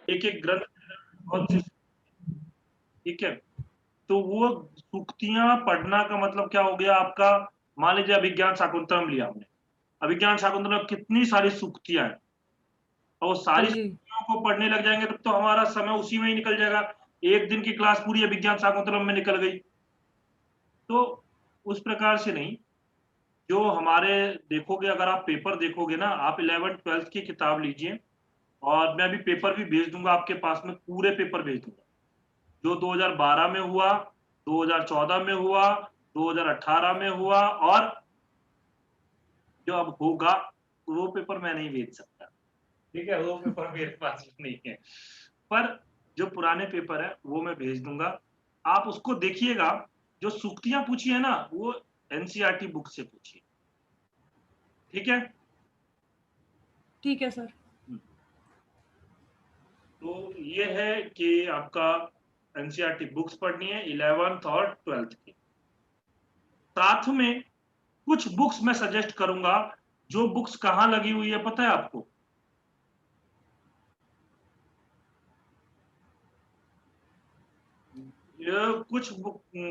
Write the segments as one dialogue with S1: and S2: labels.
S1: एक एक ग्रंथ बहुत सी, ठीक है। तो वो सूक्तियां पढ़ना का मतलब क्या हो गया आपका, मान लीजिए अभिज्ञान शाकुंतलम लिया हमने, अभिज्ञान शाकुंतलम में कितनी सारी सूक्तियां हैं, और वो
S2: हाँ
S1: सारी
S2: जी।
S1: सूक्तियों को पढ़ने लग जाएंगे तब तो हमारा समय उसी में ही निकल जाएगा, एक दिन की क्लास पूरी अभिज्ञान शाकुंतलम में निकल गई। तो उस प्रकार से नहीं, जो हमारे, देखोगे अगर आप पेपर देखोगे ना, आप 11th 12th की किताब लीजिए, और मैं अभी पेपर भी भेज दूंगा आपके पास में, पूरे पेपर भेज दूंगा, जो 2012 में हुआ, 2014 में हुआ, 2018 में हुआ, और जो अब होगा, वो पेपर मैं नहीं भेज सकता, ठीक है, वो पेपर मेरे पास नहीं है। पर जो पुराने पेपर है वो मैं भेज दूंगा, आप उसको देखिएगा। जो सूक्तियां पूछी है ना, वो एनसीईआरटी बुक से पूछिए, ठीक है।
S2: ठीक है सर।
S1: तो ये है कि आपका एनसीईआरटी बुक्स पढ़नी है 11th और 12th की। साथ में कुछ बुक्स मैं सजेस्ट करूंगा, जो बुक्स कहाँ लगी हुई है पता है आपको? ये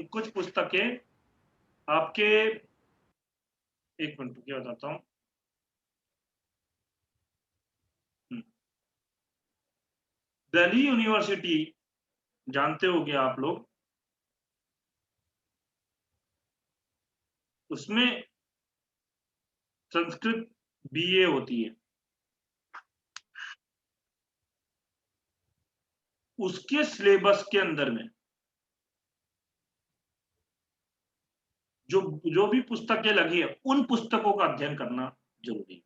S1: कुछ पुस्तकें आपके, एक मिनट क्या बताता हूँ। दिल्ली यूनिवर्सिटी, जानते होंगे आप लोग, उसमें संस्कृत बीए होती है, उसके सिलेबस के अंदर में जो जो भी पुस्तकें लगी है, उन पुस्तकों का अध्ययन करना जरूरी है।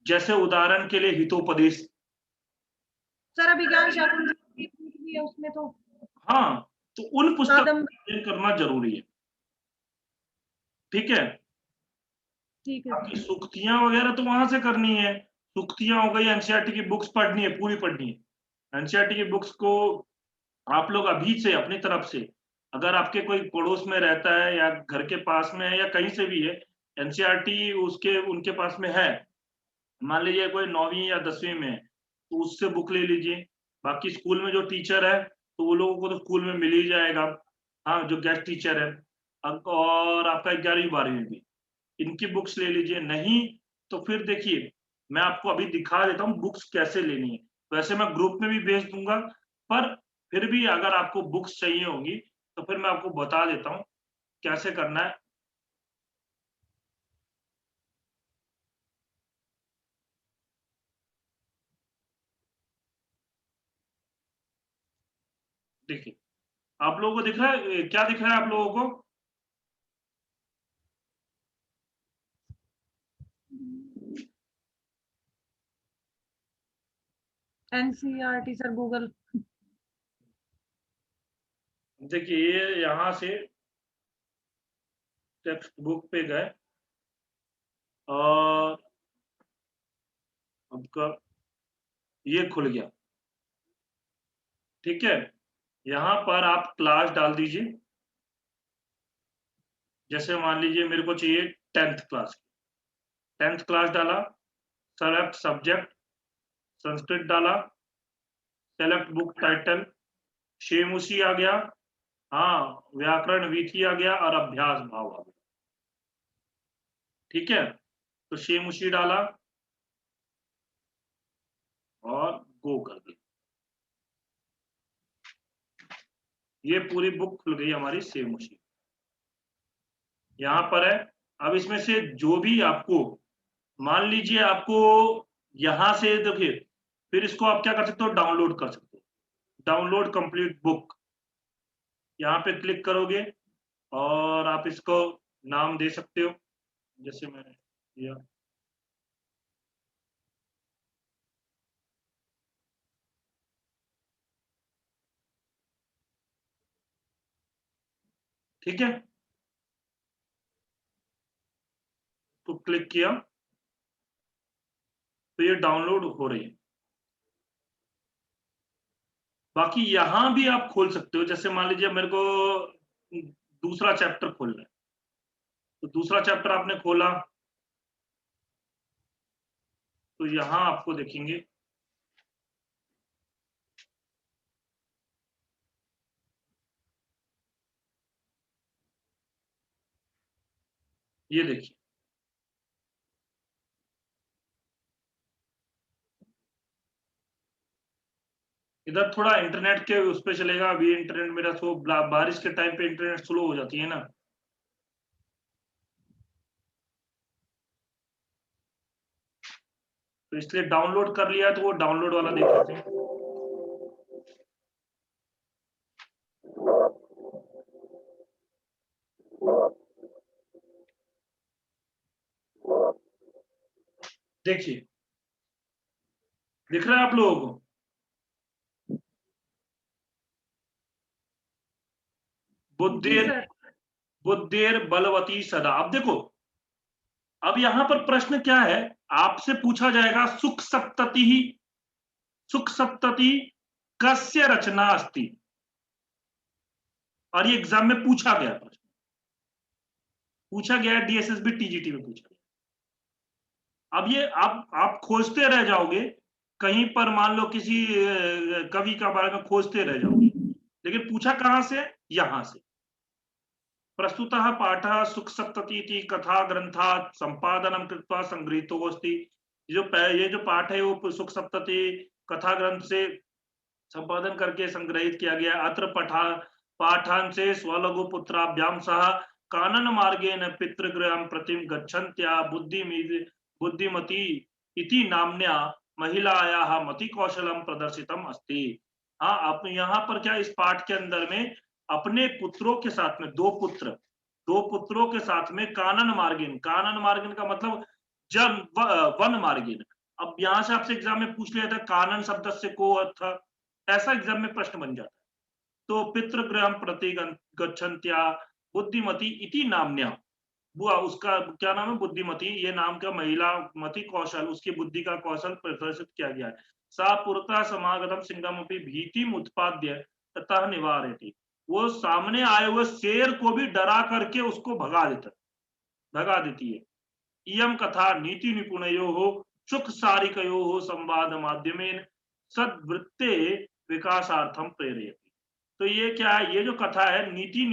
S1: जैसे उदाहरण के लिए हितोपदेश।
S2: सर अभिज्ञान शाकुंतलम भी है उसमें तो।
S1: हाँ, तो उन पुस्तकों
S2: कादम्बरी।
S1: का अध्ययन करना जरूरी है, ठीक है।
S2: ठीक है
S1: आपकी
S2: सर।
S1: सूक्तियां वगैरह तो वहां से करनी है, सूक्तियां हो गई, एनसीईआरटी की बुक्स पढ़नी है, पूरी पढ़नी है। एनसीईआरटी की बुक्स को आप लोग अभी से अपनी तरफ से, अगर आपके कोई पड़ोस में रहता है या घर के पास में है या कहीं से भी है, एनसीईआरटी उसके उनके पास में है, मान लीजिए कोई 9वीं या 10वीं में है, तो उससे बुक ले लीजिए। बाकी स्कूल में जो टीचर है, तो वो लोगों को तो स्कूल में मिल ही जाएगा, हाँ, जो गेस्ट टीचर है। और आपका 11वीं 12वीं में भी इनकी बुक्स ले लीजिए। नहीं तो फिर देखिए, मैं आपको अभी दिखा देता हूँ बुक्स कैसे लेनी है। वैसे मैं ग्रुप में भी भेज दूंगा, पर फिर भी अगर आपको बुक्स चाहिए होंगी, तो फिर मैं आपको बता देता हूँ कैसे करना है। देखिए, आप लोगों को दिख रहा है, क्या दिख रहा है आप लोगों को?
S2: NCERT sir Google.
S1: देखिए, ये यहाँ से टेक्स्ट बुक पे गए, और आपका ये खुल गया, ठीक है। यहाँ पर आप क्लास डाल दीजिए, जैसे मान लीजिए मेरे को चाहिए 10th क्लास, 10th क्लास डाला, सेलेक्ट सब्जेक्ट, संस्कृत डाला, सेलेक्ट बुक टाइटल, सेम उसी आ गया, हाँ, व्याकरण वीथी आ गया, और अभ्यास भाव आ गया, ठीक है। तो सेम उसी डाला और गो कर दिया, ये पूरी बुक खुल गई हमारी सेम उसी, यहाँ पर है। अब इसमें से जो भी आपको, मान लीजिए आपको यहां से देखिए, फिर इसको आप क्या कर सकते हो, डाउनलोड कर सकते हो, डाउनलोड कंप्लीट बुक, यहाँ पे क्लिक करोगे, और आप इसको नाम दे सकते हो, जैसे मैंने दिया, ठीक है। तो क्लिक किया, तो ये डाउनलोड हो रही है। बाकी यहाँ भी आप खोल सकते हो, जैसे मान लीजिए मेरे को दूसरा चैप्टर खोलना है, तो दूसरा चैप्टर आपने खोला, तो यहाँ आपको देखेंगे ये देखिए, इधर थोड़ा इंटरनेट के उस पे चलेगा। अभी इंटरनेट मेरा बारिश के टाइम पे इंटरनेट स्लो हो जाती है ना। तो इसलिए डाउनलोड कर लिया, तो वो डाउनलोड वाला देख लेते हैं। देखिए, दिख रहा है आप लोगों को? बुद्धिर बुद्धिर बलवती सदा। अब देखो, अब यहां पर प्रश्न क्या है, आपसे पूछा जाएगा सुख सप्तति कस्य रचना अस्ति, और ये एग्जाम में पूछा गया है, डीएसएसबी टीजीटी में पूछा गया। अब ये आप खोजते रह जाओगे, कहीं पर मान लो किसी कवि का बारे में खोजते रह जाओगे, लेकिन पूछा कहां से? यहां से। प्रस्तुतः पाठः सुख सप्तति इति कथा ग्रंथात् संपादनम कृत्वा संगृहीतोऽस्ति। ये जो पाठ है वो सुख सप्तति कथा ग्रंथ से संपादन करके संग्रहित किया गया। अत्र पाठान से स्वलघु पुत्राभ्याम सह कानन मार्गेण पितृगृहं प्रतिम गच्छन्त्या बुद्धिमती इति नाम्न्या महिलायाः मति कौशलम प्रदर्शितम अस्ति। हाँ, आप यहाँ पर क्या, इस पाठ के अंदर में अपने पुत्रों के साथ में, दो पुत्रों के साथ में कानन मार्गिन का मतलब वन मार्गिन। अब यहां से आपसे एग्जाम में पूछ लिया था कानन शब्द से को अर्थ, ऐसा एग्जाम में प्रश्न बन जाता है। तो पितृगृह प्रति गच्छन्त्या बुद्धिमती इति नाम्न्या, बुआ उसका क्या नाम है? बुद्धिमती, ये नाम का महिला मति कौशल, उसकी बुद्धि का कौशल प्रदर्शित किया गया है। सा पुरता समागतम सिंहमपि भीतिम उत्पाद्य ततः निवारयति। वो सामने आए हुए शेर को भी डरा करके उसको भगा देती है। इयम कथा नीति निपुणयोः सुख सारिकयोः संवाद माध्यमेन सद्वृत्ते विकासार्थम प्रेरयति। तो ये क्या है? ये जो कथा है नीति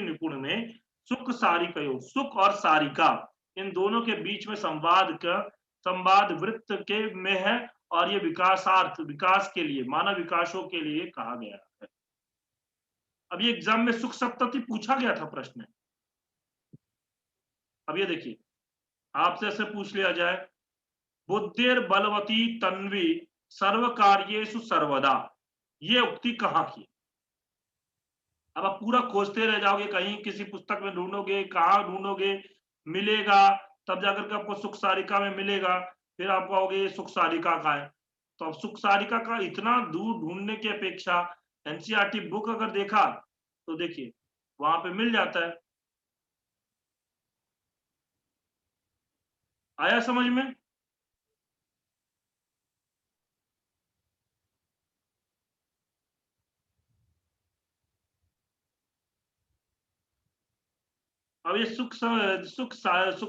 S1: निपुण में सुख सारिकयो, सुख और सारिका, इन दोनों के बीच में संवाद वृत्त के में है, और ये विकास के लिए, मानव विकासों के लिए कहा गया है। अब ये एग्जाम में सुख सप्तति पूछा गया था प्रश्न। अब ये देखिए, आपसे ऐसे पूछ लिया जाए, बुद्धिर बलवती तन्वी सर्व कार्येषु सर्वदा, ये उक्ति कहाँ की? अब आप पूरा खोजते रह जाओगे, कहीं किसी पुस्तक में ढूंढोगे, कहाँ ढूंढोगे, मिलेगा तब जाकर के आपको सुख सारिका में मिलेगा, फिर आप कहोगे सुख सारिका का है। तो अब सुख सारिका का इतना दूर ढूंढने की अपेक्षा एनसीईआरटी बुक अगर देखा तो देखिए वहां पे मिल जाता है। आया समझ में? अब ये सुख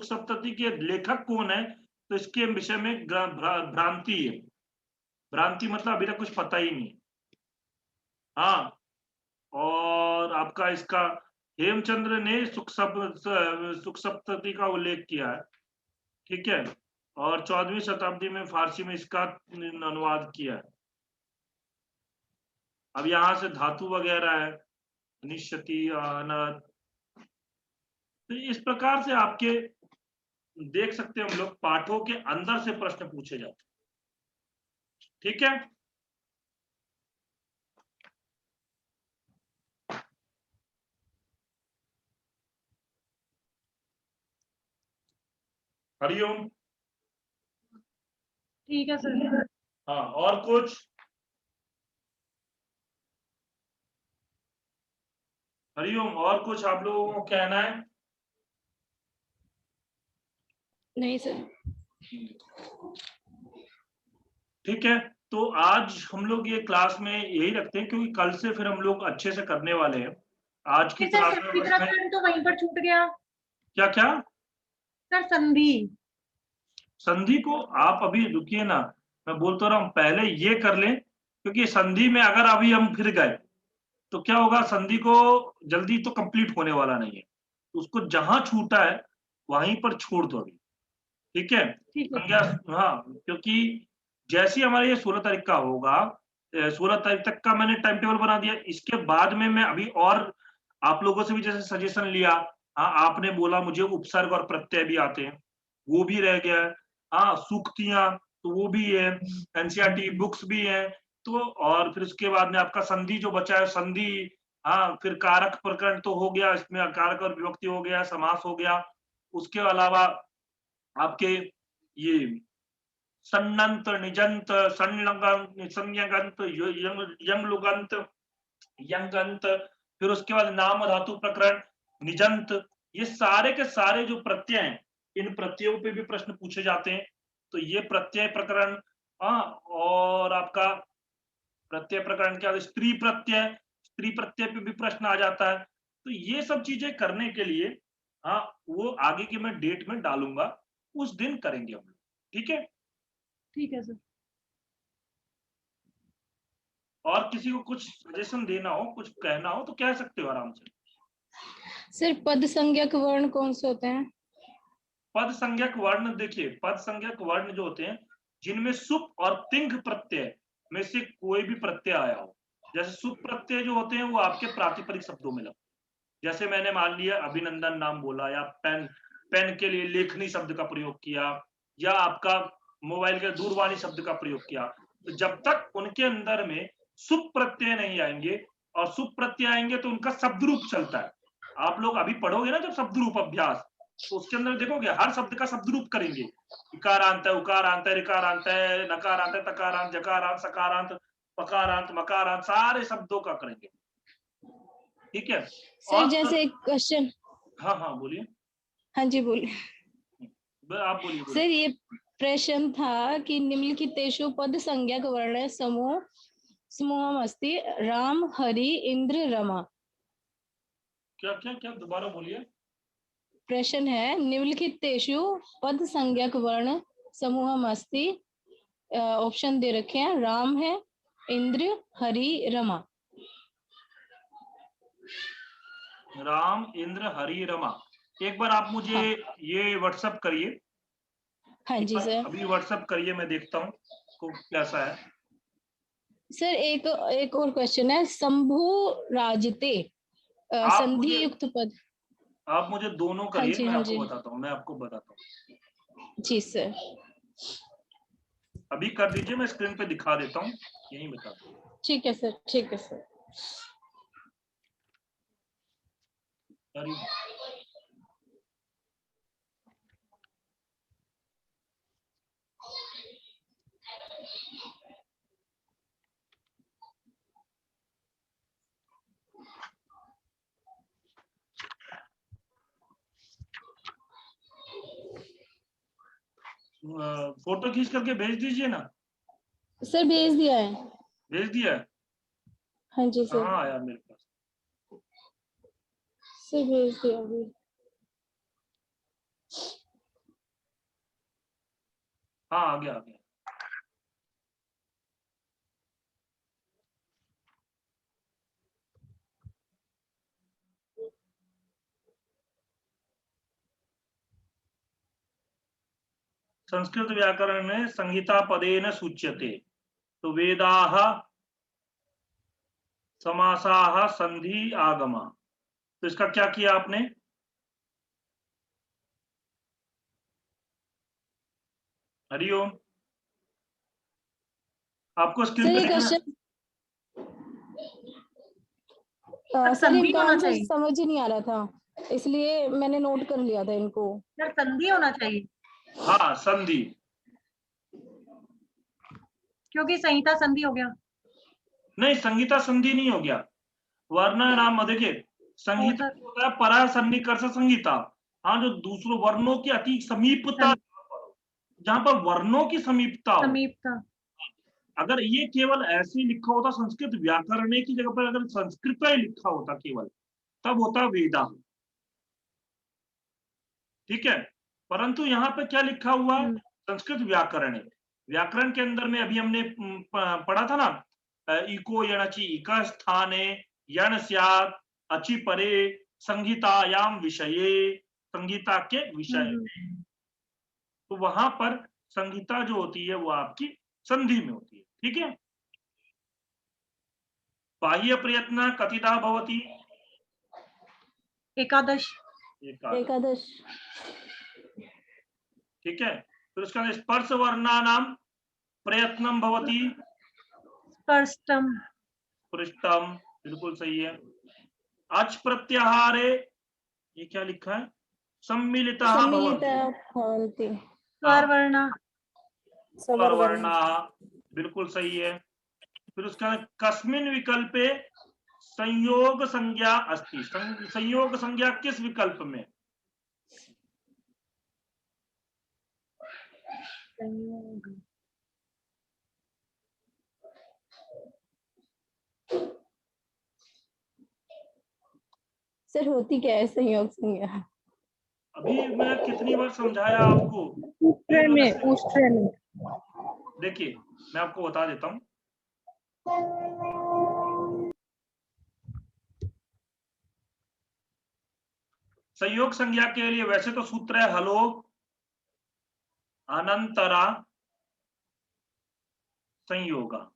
S1: सप्तति के लेखक कौन है, तो इसके विषय में भ्रांति है। भ्रांति मतलब अभी तक कुछ पता ही नहीं। हाँ, और आपका इसका हेमचंद्र ने सुख सप्तति का उल्लेख किया है, ठीक है, और 14वीं शताब्दी में फारसी में इसका अनुवाद किया है। अब यहाँ से धातु वगैरह है, निश्चति, अनद, तो इस प्रकार से आपके देख सकते हैं हम लोग पाठों के अंदर से प्रश्न पूछे जाते हैं, ठीक है। हरिओम।
S2: ठीक है सर।
S1: हाँ, और कुछ? हरिओम, और कुछ आप लोगों को कहना है?
S3: नहीं सर।
S1: ठीक है, तो आज हम लोग ये क्लास में यही रखते हैं, क्योंकि कल से फिर हम लोग अच्छे से करने वाले हैं। आज की क्लास में
S2: तो वहीं पर छूट गया।
S1: क्या
S2: सर
S1: संधि को आप अभी रुकिए ना, मैं बोलता रहा हूँ पहले ये कर लें, क्योंकि संधि में अगर अभी हम फिर गए तो क्या होगा, संधि को जल्दी तो कंप्लीट होने वाला नहीं है। उसको जहां छूटा है वहीं पर छोड़ दो अभी, ठीक है।
S2: ठीक है
S1: संज्ञा, हाँ, क्योंकि जैसे ही हमारा ये 16 तारीख का होगा, 16 तारीख तक का मैंने टाइम टेबल बना दिया। इसके बाद में मैं अभी और आप लोगों से भी जैसे सजेशन लिया, हाँ, आपने बोला मुझे उपसर्ग और प्रत्यय भी आते हैं, वो भी रह गया है। हाँ, सूक्तियां तो वो भी है, एनसीईआरटी बुक्स भी है। तो और फिर उसके बाद में आपका संधि जो बचा है, संधि, हाँ, फिर कारक प्रकरण तो हो गया, इसमें कारक और विभक्ति हो गया, समास हो गया। उसके अलावा आपके ये सन्नंत, निजंत, संलग्न, संयगंत, यंगलुगंत, यंगंत, फिर उसके बाद नाम धातु प्रकरण, निजंत, ये सारे के सारे जो प्रत्यय हैं, इन प्रत्ययों पे भी प्रश्न पूछे जाते हैं। तो ये प्रत्यय प्रकरण, हाँ, और आपका प्रत्यय प्रकरण के बाद स्त्री प्रत्यय पे भी प्रश्न आ जाता है। तो ये सब चीजें करने के लिए, हाँ, वो आगे की मैं डेट में डालूंगा, उस दिन करेंगे हम लोग, ठीक है।
S2: ठीक है सर।
S1: और किसी को कुछ सजेशन देना हो, कुछ कहना हो तो कह सकते हो आराम से।
S3: सर पद संज्ञक वर्ण कौन से होते हैं?
S1: पद संज्ञक वर्ण, देखिए पद संज्ञक वर्ण जो होते हैं जिनमें सुप और तिंग प्रत्यय में से कोई भी प्रत्यय आया हो। जैसे सुप प्रत्यय जो होते हैं वो आपके प्रातिपदिक शब्दों में लगते हैं। जैसे मैंने मान लिया अभिनंदन नाम बोला, या पेन, पेन के लिए लेखनी शब्द का प्रयोग किया, या आपका मोबाइल के दूरवाणी शब्द का प्रयोग किया, तो जब तक उनके अंदर में सुप प्रत्यय नहीं आएंगे, और सुप प्रत्यय आएंगे तो उनका शब्द रूप चलता है। आप लोग अभी पढ़ोगे ना जब शब्द रूप अभ्यास, तो उसके अंदर देखोगे हर शब्द का शब्द रूप करेंगे। इकारांत है, उकारांत है, ऋकारांत है, नकारांत है, तकारांत, जकारांत, सकारांत, पकारांत, मकारांत, सारे शब्दों का करेंगे, ठीक है।
S3: सर
S1: और
S3: जैसे एक क्वेश्चन,
S1: हाँ हाँ बोलिए,
S3: हाँ जी बोलिए।
S1: आप बोलिए बोलिए।
S3: सर ये प्रश्न था कि निम्नलिखितेषु पद संज्ञक वर्ण समूहम अस्ति राम, हरि, इंद्र, रमा।
S1: क्या क्या क्या दोबारा बोलिए।
S3: प्रश्न है निम्नलिखितेषु पद संज्ञक वर्ण समूहम अस्ति, ऑप्शन दे रखे हैं, राम है, इंद्र, हरि, रमा।
S1: राम, इंद्र, हरि, रमा। एक बार आप मुझे
S3: हाँ
S1: ये व्हाट्सएप करिए,
S3: हाँ जी सर।
S1: अभी व्हाट्सएप करिए, मैं देखता हूँ को कैसा है।
S3: सर एक और क्वेश्चन है, शंभु राजते
S1: आप
S3: संधि
S1: मुझे
S3: युक्त पद।
S1: आप मुझे दोनों
S3: हाँ
S1: करिए,
S3: जी
S1: मैं
S3: हाँ
S1: आपको
S3: जी
S1: बताता हूँ, मैं आपको बताता हूँ।
S3: जी सर।
S1: अभी कर दीजिए, मैं स्क्रीन पे दिखा देता हूँ, यही बता दो।
S3: ठीक है सर, ठीक है सर।
S1: हरि, फोटो खींच करके भेज दीजिए ना।
S3: सर भेज दिया है।
S1: भेज दिया है?
S3: हाँ जी सर।
S1: कहाँ आया मेरे पास?
S3: सर भेज दिया अभी।
S1: हाँ आ गया आ गया। संस्कृत व्याकरण में संहिता पदेन सूच्यते, तो वेदाः, समासाः, संधि, आगमा। तो इसका क्या किया आपने? हरिओम, आपको स्क्रीन
S3: सर
S1: पे
S3: ये
S1: दिख रहा है?
S3: क्वेश्चन,
S2: सर
S3: सर
S2: संधि
S3: इनका
S2: होना
S3: आंसर
S2: चाहिए।
S3: समझ ही नहीं आ रहा था, इसलिए मैंने नोट कर लिया था इनको।
S2: सर संधि होना चाहिए
S1: हाँ संधि।
S2: क्योंकि संहिता संधि हो गया।
S1: नहीं, संहिता संधि नहीं हो गया। वर्ण नाम देखिए,
S2: ओ
S1: संहिता
S2: सर
S1: होता है परा सन्निकर्ष संहिता। हाँ, जो दूसरों वर्णों की अति समीपता, जहां पर वर्णों की समीपता हो।
S2: समीपता।
S1: अगर ये केवल ऐसे लिखा होता संस्कृत व्याकरण की जगह पर, अगर संस्कृत ही लिखा होता केवल, तब होता वेदा, ठीक है। परंतु यहाँ पे क्या लिखा हुआ है? संस्कृत व्याकरण। व्याकरण के अंदर में अभी हमने पढ़ा था ना, इको यणचि इका स्थाने, यण स्यात्, अचि परे, संहितायाम विषये, संहिता के विषय में। तो वहां पर संहिता जो होती है वो आपकी संधि में होती है, ठीक है। बाह्य प्रयत्न कतिधा भवति?
S2: एकादश।
S3: एकादश।
S1: ठीक है। फिर उसका स्पर्श वर्णानाम प्रयत्नम भवति?
S2: स्पर्शम।
S1: पृष्ठम, बिल्कुल सही है। अच प्रत्याहारे, ये क्या लिखा है? सम्मिलितः भवन्ति।
S3: भवन्ति।
S2: स्वरवर्ण।
S1: स्वरवर्णा, बिल्कुल सही है। फिर उसका कस्मिन् विकल्पे संयोग संज्ञा अस्ति? संयोग संज्ञा किस विकल्प में?
S3: सर होती क्या है संयोग संज्ञा?
S1: अभी मैं कितनी बार समझाया आपको? देखिए मैं आपको बता देता हूं। संयोग संज्ञा के लिए वैसे तो सूत्र है हलो अनंतरा संयोगा।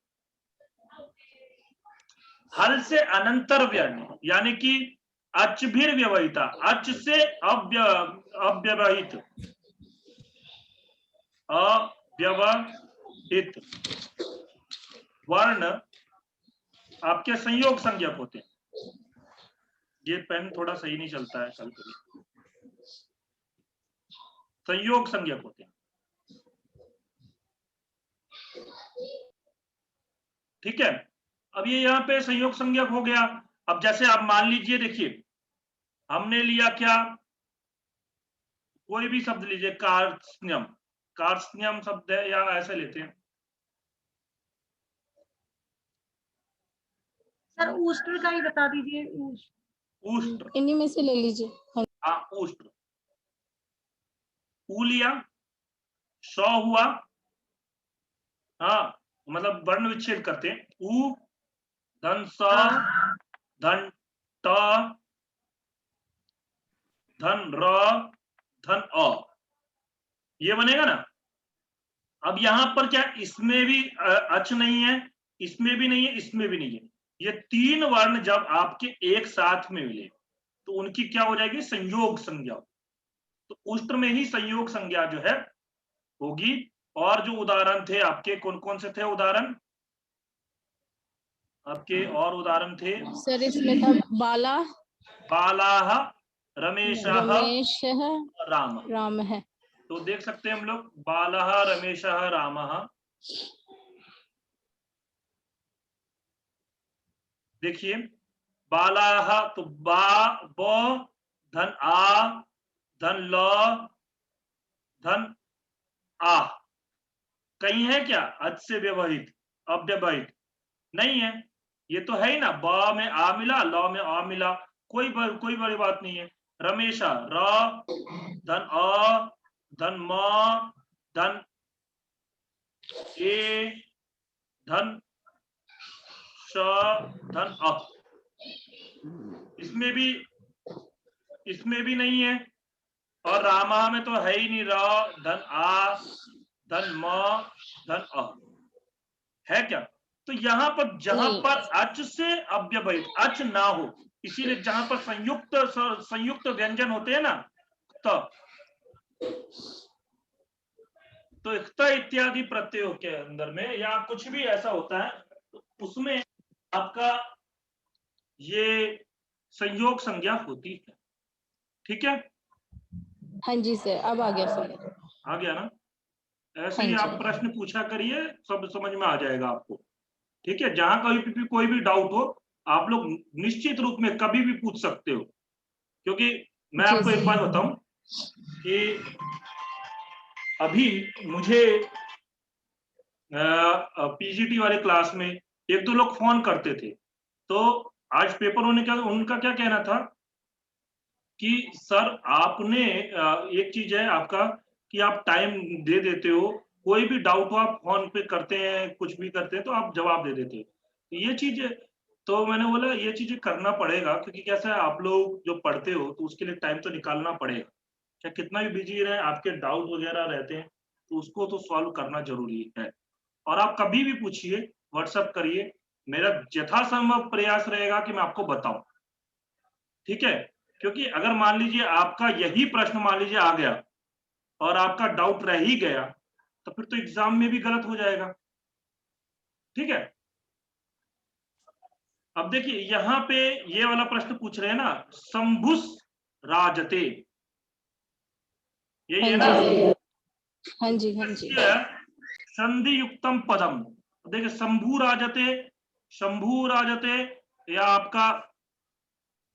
S1: हल से अनंतर व्यवहित, यानी कि अच भी व्यवहिता, अच से अव्यवहित, अव्यवहित वर्ण आपके संयोग संज्ञक होते हैं। ये पेन थोड़ा सही नहीं चलता है कल कभी। संयोग संज्ञक होते हैं, ठीक है। अब ये यहाँ पे संयोग संज्ञक हो गया। अब जैसे आप मान लीजिए, देखिए हमने लिया क्या, कोई भी शब्द लीजिए, कार्त्स्न्यम, कार्त्स्न्यम शब्द है, या ऐसे लेते हैं
S2: सर ऊष्ट्र का ही बता दीजिए।
S1: उष्ट्र,
S3: इन्हीं में से ले लीजिए।
S1: हाँ उष्ट्र। ऊ लिया, श हुआ, हाँ मतलब वर्ण विच्छेद करते हैं, ऊ धन स धन ट धन र धन अ, ये बनेगा ना। अब यहां पर क्या, इसमें भी अच नहीं है, इसमें भी नहीं है, इसमें भी नहीं है। ये तीन वर्ण जब आपके एक साथ में मिले तो उनकी क्या हो जाएगी, संयोग संज्ञा। तो उष्ट्र में ही संयोग संज्ञा जो है होगी। और जो उदाहरण थे आपके, कौन कौन से थे उदाहरण आपके? और उदाहरण थे
S3: सर इसमें था बाला,
S1: बालाह, रमेशः,
S3: रमेश
S1: राम।
S3: राम है।
S1: तो देख सकते हैं हम लोग, बालः रमेशः रामः। देखिए बालाह, तो बा ब धन आ धन ल धन आ, कहीं है क्या अच से व्यवहित, अव्यवहित? नहीं है। ये तो है ही ना, ब में आ मिला, ल में आ मिला, कोई बड़ी बात नहीं है। रमेशा, र धन अ धन म धन ए धन श धन अ, इसमें भी नहीं है। और रामा में तो है ही नहीं, र धन आ धन म धन अ, है क्या? तो यहाँ पर जहां पर अच से अव्यवहित, अच ना हो, इसीलिए जहां पर संयुक्त व्यंजन होते हैं ना, तो इत्यादि प्रत्ययों के अंदर में या कुछ भी ऐसा होता है तो उसमें आपका ये संयोग संज्ञा होती है, ठीक है।
S3: हाँ जी सर, अब आ गया सर।
S1: आ गया ना? ऐसे
S3: हाँ
S1: ही
S3: जी।
S1: आप प्रश्न पूछा करिए, सब समझ में आ जाएगा आपको, ठीक है। जहां कभी कोई भी डाउट हो आप लोग निश्चित रूप में कभी भी पूछ सकते हो। क्योंकि मैं आपको एक बात बताऊं कि अभी मुझे पीजीटी वाले क्लास में एक दो लोग फोन करते थे, तो आज पेपर होने का उनका क्या कहना था कि सर आपने एक चीज है आपका कि आप टाइम दे देते हो, कोई भी डाउट हो आप फोन पे करते हैं, कुछ भी करते हैं तो आप जवाब दे देते हो। तो ये चीज तो मैंने बोला ये चीजें करना पड़ेगा, क्योंकि कैसा है, आप लोग जो पढ़ते हो तो उसके लिए टाइम तो निकालना पड़ेगा। चाहे कितना भी बिजी रहे, आपके डाउट वगैरह रहते हैं तो उसको तो सॉल्व करना जरूरी है। और आप कभी भी पूछिए, व्हाट्सएप करिए, मेरा यथासंभव प्रयास रहेगा कि मैं आपको बताऊं। ठीक है, क्योंकि अगर मान लीजिए आपका यही प्रश्न मान लीजिए आ गया और आपका डाउट रह ही गया, तो फिर तो एग्जाम में भी गलत हो जाएगा। ठीक है, अब देखिए यहाँ पे ये वाला प्रश्न पूछ रहे हैं ना, शंभुस राजते, यही
S3: हाँ
S1: है
S3: जी,
S1: ना?
S3: हाँ जी, हाँ जी।
S1: ये है संधि युक्तम पदम। देखिए शंभु राजते या आपका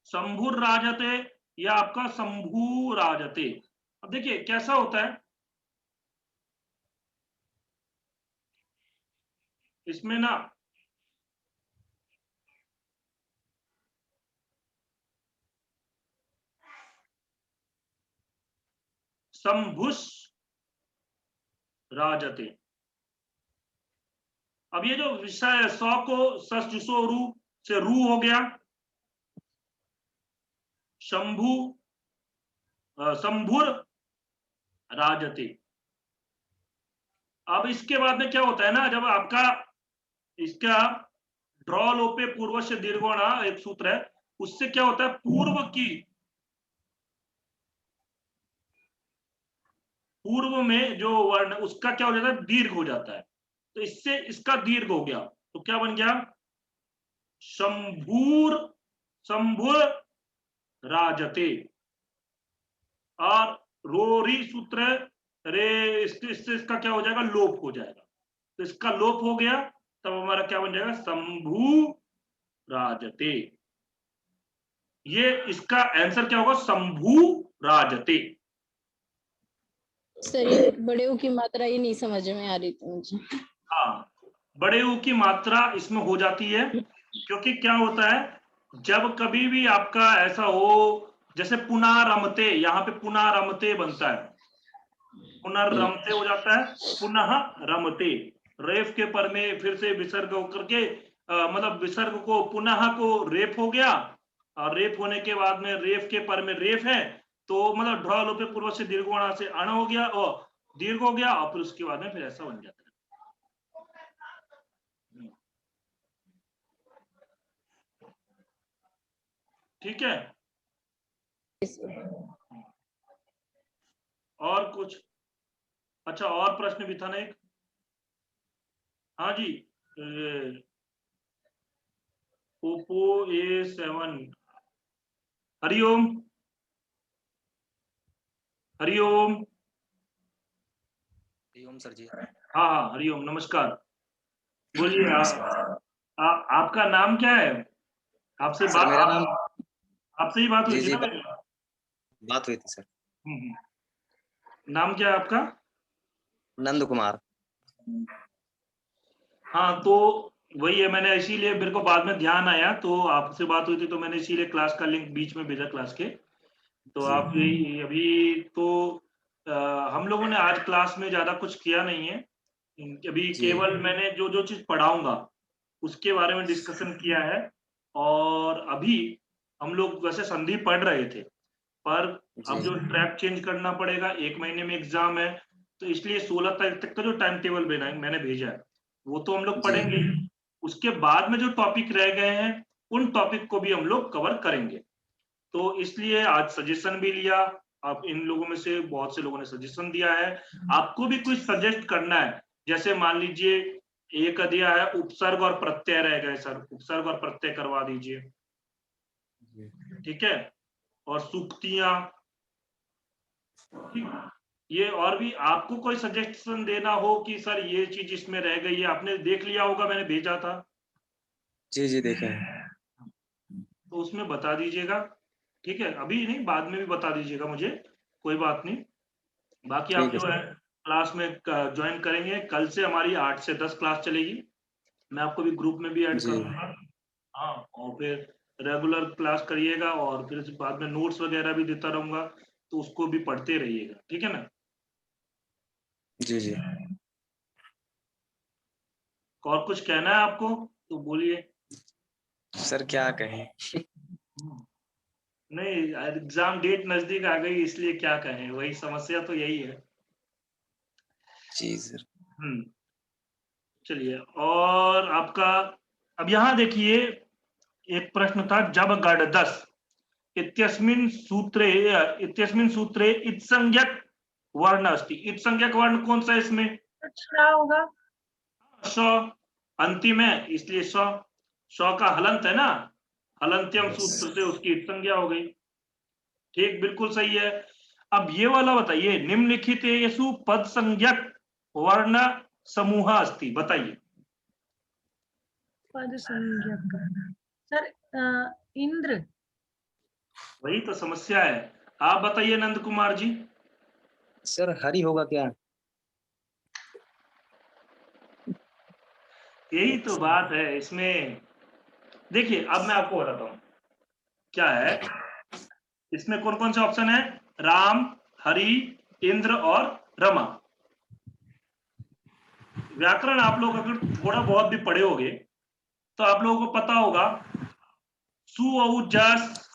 S1: शंभुर राजते या आपका शंभु राजते। अब देखिए कैसा होता है इसमें ना, शंभुस राजते। अब ये जो विषय है, सौ को सस जुसो रू से रू हो गया, शंभु शंभुर राजते। अब इसके बाद में क्या होता है ना, जब आपका इसका ड्रॉ लोपे पूर्व से दीर्घोणा एक सूत्र है, उससे क्या होता है, पूर्व में जो वर्ण उसका क्या हो जाता है, दीर्घ हो जाता है। तो इससे इसका दीर्घ हो गया, तो क्या बन गया, शंभूर शंभुर राजते। और रोरी सूत्र रे, इससे इसका क्या हो जाएगा, लोप हो जाएगा। तो इसका लोप हो गया, तब हमारा क्या बन जाएगा, शंभु राजते। ये इसका आंसर क्या होगा, शंभु राजते।
S3: सर ये बड़े की मात्रा ही नहीं समझ में आ रही थी मुझे।
S1: हाँ, बड़े ऊ की मात्रा इसमें हो जाती है, क्योंकि क्या होता है, जब कभी भी आपका ऐसा हो, जैसे पुनः यहाँ पे पुनः रमते बनता है, पुनर्रमते हो जाता है, पुनः रमते, रेफ के पर में फिर से विसर्ग होकर के मतलब विसर्ग को पुनः को रेफ हो गया, और रेफ होने के बाद में रेफ के पर में रेफ है, तो मतलब ढ लोपे पूर्व से दीर्घोणा से अण हो गया और दीर्घ हो गया, और फिर उसके बाद में फिर ऐसा बन जाता है। ठीक है, और कुछ, अच्छा और प्रश्न भी था ना एक, हाँ जी, ओप्पो A7, हरिओम हरिओम।
S4: हरिओम सर जी।
S1: हाँ हाँ हरिओम, नमस्कार, बोलिए
S4: नमस्कार।
S1: आपका नाम क्या है? आपसे
S4: सर मेरा नाम,
S1: आपसे ही बात हुई
S4: जी
S1: थी
S4: जी
S1: ना मेरी?
S4: बात हुई थी सर।
S1: नाम क्या है आपका?
S4: नंद कुमार।
S1: हाँ, तो वही है, मैंने इसीलिए मेरे को बाद में ध्यान आया, तो आपसे बात हुई थी तो मैंने इसीलिए क्लास का लिंक बीच में भेजा क्लास के। तो
S4: जी।
S1: आप यही अभी तो हम लोगों ने आज क्लास में ज्यादा कुछ किया नहीं है, अभी
S4: जी
S1: केवल मैंने जो जो चीज पढ़ाऊंगा उसके बारे में डिस्कशन किया है। और अभी हम लोग वैसे संधि पढ़ रहे थे, पर अब
S4: जी
S1: जो ट्रैक चेंज करना पड़ेगा, 1 महीने में एग्जाम है, तो इसलिए 16 तारीख तक का जो टाइम टेबल मैंने भेजा है वो तो हम लोग
S4: जी
S1: पढ़ेंगे ही। उसके बाद में जो टॉपिक रह गए हैं उन टॉपिक को भी हम लोग कवर करेंगे। तो इसलिए आज सजेशन भी लिया, आप इन लोगों में से बहुत से लोगों ने सजेशन दिया है, आपको भी कुछ सजेस्ट करना है। जैसे मान लीजिए एक दिया है उपसर्ग और प्रत्यय रह गए, सर उपसर्ग और प्रत्यय करवा दीजिए। ठीक है, और सूक्तियां, ठीक, ये और भी आपको कोई सजेशन देना हो कि सर ये चीज इसमें रह गई है, आपने देख लिया होगा मैंने भेजा था,
S4: जी जी देखे हैं।
S1: तो उसमें बता दीजिएगा। ठीक है, अभी नहीं बाद में भी बता दीजिएगा मुझे, कोई बात नहीं। बाकी आप
S4: ठीक है
S1: जो
S4: सर।
S1: है क्लास में ज्वाइन करेंगे, कल से हमारी 8 से 10 क्लास चलेगी, मैं आपको भी ग्रुप में भी ऐड
S4: जी
S1: कर दूंगा। हाँ, और फिर रेगुलर क्लास करिएगा, और फिर उसके बाद में नोट्स वगैरह भी देता रहूंगा, तो उसको भी पढ़ते रहिएगा, ठीक है ना?
S4: जी जी।
S1: और कुछ कहना है आपको तो बोलिए।
S4: सर क्या कहें।
S1: नहीं, एग्जाम डेट नजदीक आ गई इसलिए क्या कहें, वही समस्या तो यही है।
S4: जी सर।
S1: चलिए, और आपका अब यहाँ देखिए, एक प्रश्न था जब गणदस इत्यस्मिन् सूत्रे इत्संज्ञक वर्ण अस्ति। इत्संज्ञक वर्ण कौन सा है इसमें?
S2: क्या होगा?
S1: स अंतिम है, इसलिए स का हलंत है ना, हलंत्यम सूत्र से उसकी इत्संज्ञा हो गई। ठीक, बिल्कुल सही है। अब ये वाला बताइए, निम्नलिखित येषु पद संज्ञक वर्ण समूह अस्ति, बताइए।
S2: पद संज्ञक सर, इंद्र।
S1: वही तो समस्या है। आप बताइए नंद कुमार जी।
S4: सर हरि होगा क्या?
S1: यही तो बात है इसमें। देखिए, अब मैं आपको बताता हूं क्या है इसमें। कौन कौन से ऑप्शन है? राम, हरि, इंद्र और रमा। व्याकरण आप लोग अगर थोड़ा बहुत भी पढ़े होंगे तो आप लोगों को पता होगा, सु औ जस,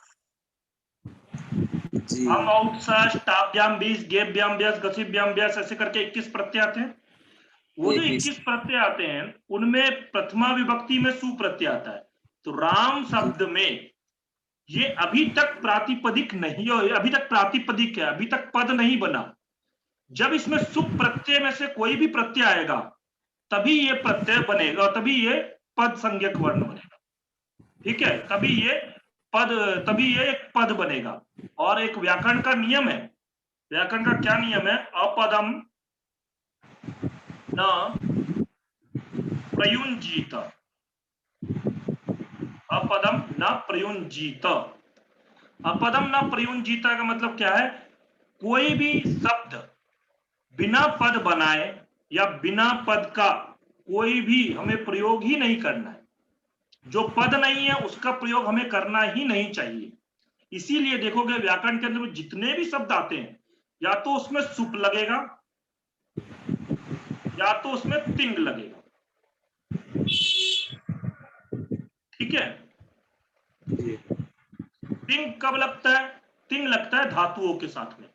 S4: जी
S1: हम औ सस, टाभ्याम बीस, गेभ्याम ब्यस, गसिभ्याम ब्यस, ऐसे करके 21 प्रत्यय आते हैं। वो जो 21 प्रत्यय आते हैं उनमें प्रथमा विभक्ति में सु प्रत्यय आता है। तो राम शब्द में ये अभी तक प्रातिपदिक नहीं हो, अभी तक प्रातिपदिक है, अभी तक पद नहीं बना। जब इसमें सुप प्रत्यय में से कोई भी प्रत्यय आएगा तभी ये प्रत्यय बनेगा, तभी ये पद संज्ञक वर्ण बनेगा। ठीक है, तभी ये एक पद बनेगा। और एक व्याकरण का नियम है, व्याकरण का क्या नियम है? अपदम न प्रयुंजीत, अपदम न प्रयुंजीत। अपदम न प्रयुंजीता का मतलब क्या है? कोई भी शब्द बिना पद बनाए या बिना पद का कोई भी हमें प्रयोग ही नहीं करना है। जो पद नहीं है उसका प्रयोग हमें करना ही नहीं चाहिए। इसीलिए देखोगे व्याकरण के अंदर जितने भी शब्द आते हैं या तो उसमें सुप लगेगा या तो उसमें तिंग लगेगा। ठीक है, तिंग कब लगता है? तिंग लगता है धातुओं के साथ में।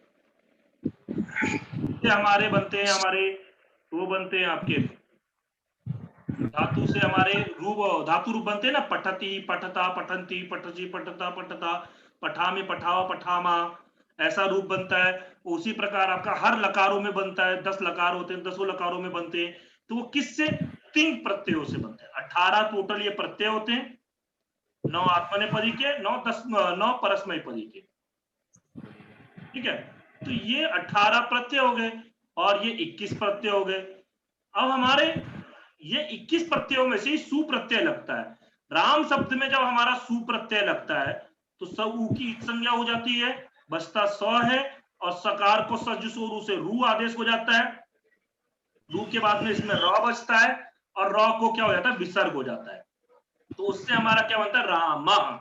S1: हमारे बनते हैं, हमारे वो बनते हैं आपके धातु से, हमारे धातु रूप बनते हैं ना, पठती, पठता, पठंती, पठजी, पठता, पठता, पठामी, पठावा, पठामा, ऐसा रूप बनता है। उसी प्रकार आपका हर लकारों में बनता है, 10 लकार होते हैं, 10 लकारों में बनते हैं। तो वो किससे? तिंग प्रत्ययों से बनते हैं। 18 टोटल ये प्रत्यय होते हैं, 9 आत्मनेपदी के, 9 परस्मैपदी के। ठीक है, तो ये 18 प्रत्यय हो गए और ये 21 प्रत्यय हो गए। अब हमारे ये 21 प्रत्ययों में से सु प्रत्यय लगता है। राम शब्द में जब हमारा सु प्रत्यय लगता है तो स उ की संज्ञा हो जाती है, बचता स है, और सकार को सजुसोरु से रू आदेश हो जाता है। रू के बाद में इसमें र बचता है और र को क्या हो जाता है? विसर्ग हो जाता है। तो उससे हमारा क्या बनता है? रामः।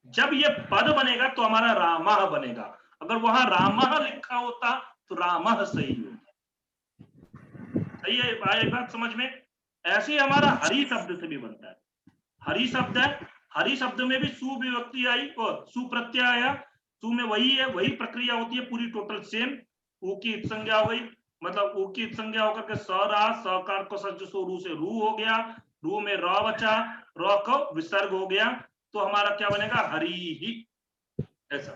S1: जब ये पद बनेगा तो हमारा रामः बनेगा। अगर वहां रामः लिखा होता तो रामः सही होता। सही है, आए बात समझ में? ऐसे ही हमारा हरि शब्द से भी बनता है। हरि शब्द है, हरि शब्द में भी सु विभक्ति आई और सु प्रत्यय आया। सु में वही है, वही प्रक्रिया होती है पूरी, टोटल सेम। ऊ की संज्ञा हो गई, मतलब ऊ की संज्ञा होकर के स रहा, सकार को सज सो रू से रू हो गया, रू में र बचा, र को विसर्ग हो गया, तो हमारा क्या बनेगा? हरि ही। ऐसा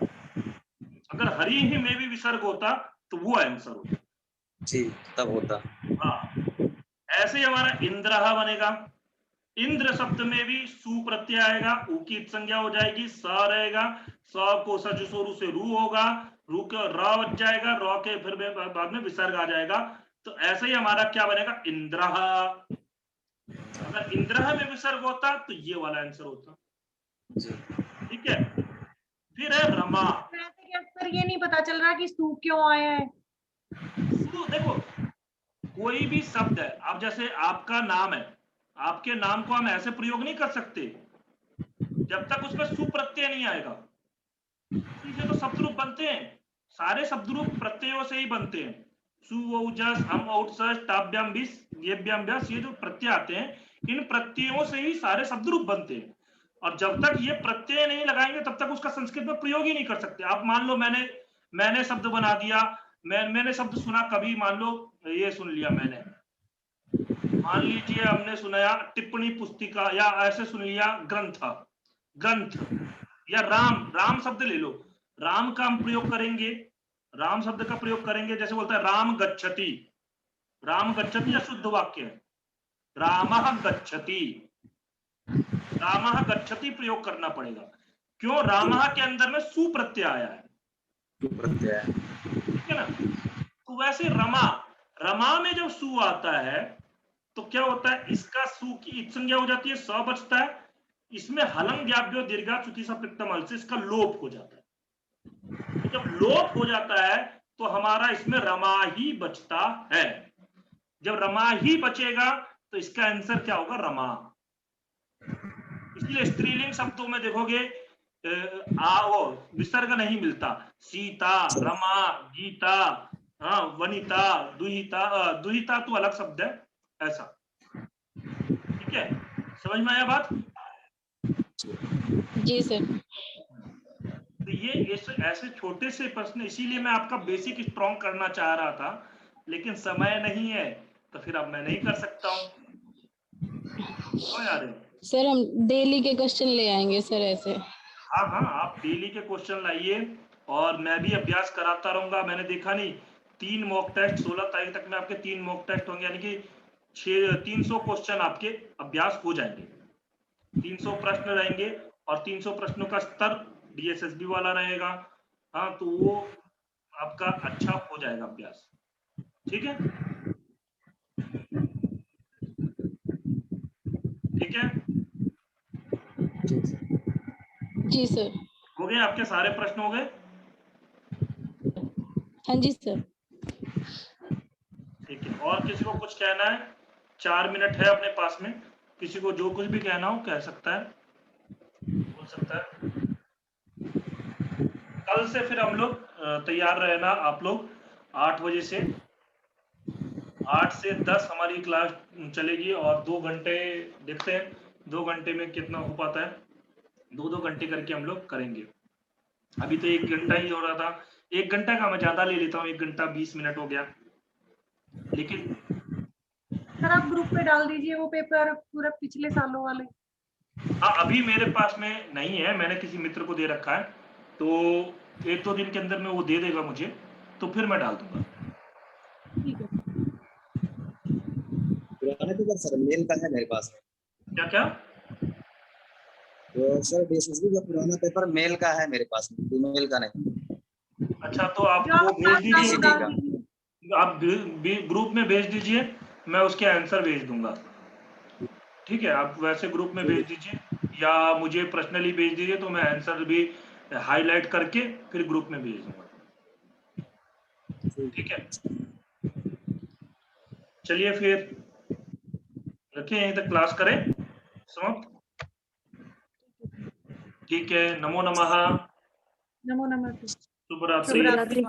S1: अगर हरि ही में भी विसर्ग होता तो वो आंसर होता।
S4: जी, तब होता।
S1: हाँ, ऐसे ही हमारा इंद्र बनेगा। इंद्र शब्द में भी सु प्रत्यय आएगा, ऊ की संज्ञा हो जाएगी, स रहेगा, स को सजुसोरु से रू होगा, रू के र बच जाएगा, र के फिर बाद में विसर्ग आ जाएगा। तो ऐसे ही हमारा क्या बनेगा? इंद्र। अगर इंद्र में विसर्ग होता तो ये वाला आंसर होता। ठीक है, फिर है रमा।
S2: सर ये नहीं पता चल रहा कि सु क्यों आया है।
S1: सु देखो, कोई भी शब्द है, आप जैसे आपका नाम है, आपके नाम को हम ऐसे प्रयोग नहीं कर सकते जब तक उसमें सु प्रत्यय नहीं आएगा। इसे तो शब्द रूप बनते हैं, सारे शब्द रूप प्रत्ययों से ही बनते हैं। सु औ जस, हम औ सस, टाभ्याम बिस, गेभ्याम ब्यस, ये जो प्रत्यय आते हैं इन प्रत्ययों से ही सारे शब्द रूप बनते हैं। और जब तक ये प्रत्यय नहीं लगाएंगे तब तक उसका संस्कृत में प्रयोग ही नहीं कर सकते। आप मान लो मैंने शब्द बना दिया, मैंने शब्द सुना कभी, मान लो ये सुन लिया मैंने, मान लीजिए हमने सुनाया टिप्पणी पुस्तिका, या ऐसे सुन लिया ग्रंथ, या राम शब्द ले लो, राम का हम प्रयोग करेंगे, राम शब्द का प्रयोग करेंगे, जैसे बोलता है राम गच्छति अशुद्ध वाक्य है, रामः गच्छति प्रयोग करना पड़ेगा। क्यों? रामः के अंदर में सु प्रत्यय आया है,
S4: प्रत्यय,
S1: ठीक है ना। तो वैसे रमा में जब सु आता है तो क्या होता है, इसका सु की इत संज्ञा हो जाती है, स बचता है, इसमें हलंग व्याप्यो दीर्घा चुति सप्तमल से इसका लोप हो जाता है। तो जब लोप हो जाता है तो हमारा इसमें रमा ही बचता है। जब रमा ही बचेगा तो इसका आंसर क्या होगा, रमा। इसलिए स्त्रीलिंग शब्दों में देखोगे विसर्ग नहीं मिलता, सीता, रमा, गीता, हाँ, वनिता, दुहिता तो अलग शब्द है, ऐसा, ठीक है, समझ में आया बात?
S3: जी सर।
S1: तो ये ऐसे छोटे से प्रश्न, इसीलिए मैं आपका बेसिक स्ट्रॉन्ग करना चाह रहा था, लेकिन समय नहीं है तो फिर अब मैं नहीं कर सकता हूँ। यार
S3: सर हम डेली के क्वेश्चन ले आएंगे सर ऐसे।
S1: हाँ, आप डेली के क्वेश्चन लाइए और मैं भी अभ्यास कराता रहूंगा। मैंने देखा नहीं, 3 मॉक टेस्ट 16 तारीख तक में आपके 3 मॉक टेस्ट होंगे, यानी कि 300 क्वेश्चन आपके अभ्यास हो जाएंगे। 300 प्रश्न रहेंगे और 300 प्रश्नों का स्तर DSSB वाला रहेगा। हाँ, तो वो आपका अच्छा हो जाएगा अभ्यास, ठीक है, ठीक है।
S3: जी सर।
S1: हो गए आपके सारे प्रश्न, हो गए?
S3: हाँ जी सर।
S1: ठीक है, और किसी को कुछ कहना है? 4 मिनट है अपने पास में, किसी को जो कुछ भी कहना हो कह सकता है, बोल सकता है। कल से फिर हम लोग तैयार रहना, आप लोग 8 बजे से 8 से 10 हमारी क्लास चलेगी और 2 घंटे देखते हैं 2 घंटे में कितना हो पाता है। 2-2 घंटे करके हम लोग करेंगे। अभी तो 1 घंटा ही हो रहा था, 1 घंटा का मैं ज्यादा ले लेता हूँ, 1 घंटा 20 मिनट हो गया। लेकिन
S2: सर आप ग्रुप पे डाल दीजिए वो पेपर पूरा पिछले सालों वाले।
S1: हाँ, अभी मेरे पास में नहीं है, मैंने किसी मित्र को दे रखा है, तो 1-2 दिन के अंदर में वो दे देगा मुझे, तो फिर मैं डाल दूंगा।
S2: ठीक है
S4: पुराने पेपर सर मेल का है मेरे पास।
S1: क्या?
S4: तो सर DSSB का पुराना पेपर मेल का है मेरे पास, ईमेल का नहीं।
S1: अच्छा, तो आप
S2: जो
S1: वो भेज
S2: आपका
S1: दीजिए,
S2: वो डाल दीजिए।
S1: आप ग्रुप में भेज दीजिए, मैं उसके आंसर भेज दूंगा, ठीक है। आप वैसे ग्रुप में भेज दीजिए या मुझे पर्सनली भेज दीजिए, तो मैं आंसर भी हाईलाइट करके फिर ग्रुप में भेज दूंगा, ठीक है। चलिए फिर रखिए, यहीं तक क्लास करें समाप्त, ठीक है। नमो नमः,
S2: नमो नमः।
S1: शुभ रात्रि।
S2: शुभ रात्रि।